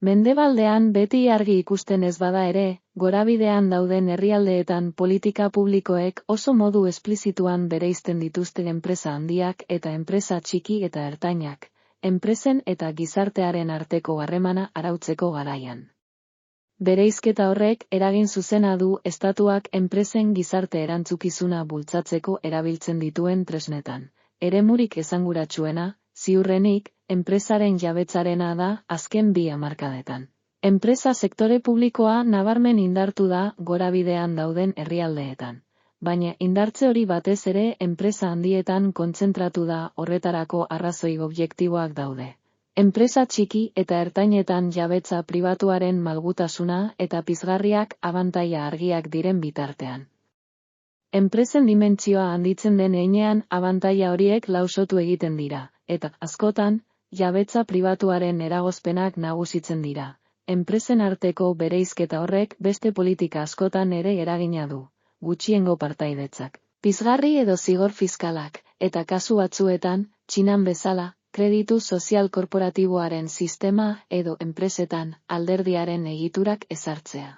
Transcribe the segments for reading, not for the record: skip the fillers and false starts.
Mendebaldean beti argi ikusten ez bada ere, gorabidean dauden herrialdeetan politika publikoek oso modu esplizituan bereizten dituzte enpresa handiak eta enpresa txiki eta ertainak, enpresen eta gizartearen arteko harremana arautzeko garaian. Bereizketa horrek eragin zuzena du estatuak enpresen gizarte erantzukizuna bultzatzeko erabiltzen dituen tresnetan. Eremurik esanguratsuena, ziurrenik, enpresaren jabetzarena da azken 2 hamarkadetan. Enpresa sektore publikoa nabarmen indartu da gorabidean dauden herrialdeetan. Baina indartze hori batez ere enpresa handietan kontzentratu da, horretarako arrazoi objektiboak daude. Enpresa txiki eta ertainetan jabetza pribatuaren malgutasuna eta pizgarriak abantaila argiak diren bitartean. Enpresen dimentsioa handitzen den heinean abantaila horiek lausotu egiten dira, eta askotan, jabetza pribatuaren eragozpenak nagusitzen dira. Enpresen arteko bereizketa horrek beste politika askotan ere eragina du, gutxiengo partaidetzak. Pizgarri edo zigor fiskalak, eta kasu batzuetan, Txinan bezala, kreditu sozial korporatiboaren sistema edo enpresetan alderdiaren egiturak ezartzea.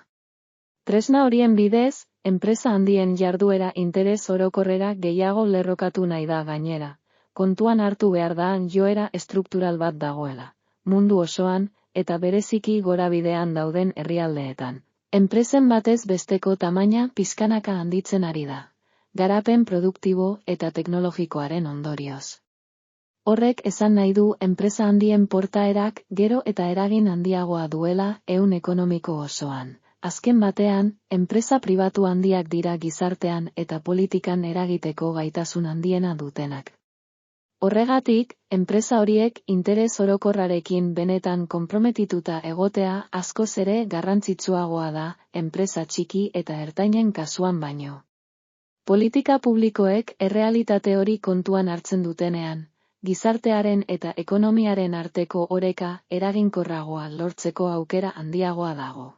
Tresna horien bidez, enpresa handien jarduera interes orokorrera gehiago lerrokatu nahi da gainera. Kontuan hartu behar da joera estruktural bat dagoela, mundu osoan, eta bereziki gorabidean dauden herrialdeetan. Enpresen batez besteko tamaina pixkanaka handitzen ari da, garapen produktibo eta teknologikoaren ondorioz. Horrek esan nahi du enpresa handien portaerak gero eta eragin handiagoa duela ehun ekonomiko osoan. Azken batean, enpresa pribatu handiak dira gizartean eta politikan eragiteko gaitasun handiena dutenak. Horregatik, enpresa horiek interes orokorrarekin benetan konprometituta egotea askoz ere garrantzitsuagoa da enpresa txiki eta ertainen kasuan baino. Politika publikoek errealitate hori kontuan hartzen dutenean, gizartearen eta ekonomiaren arteko oreka eraginkorragoa lortzeko aukera handiagoa dago.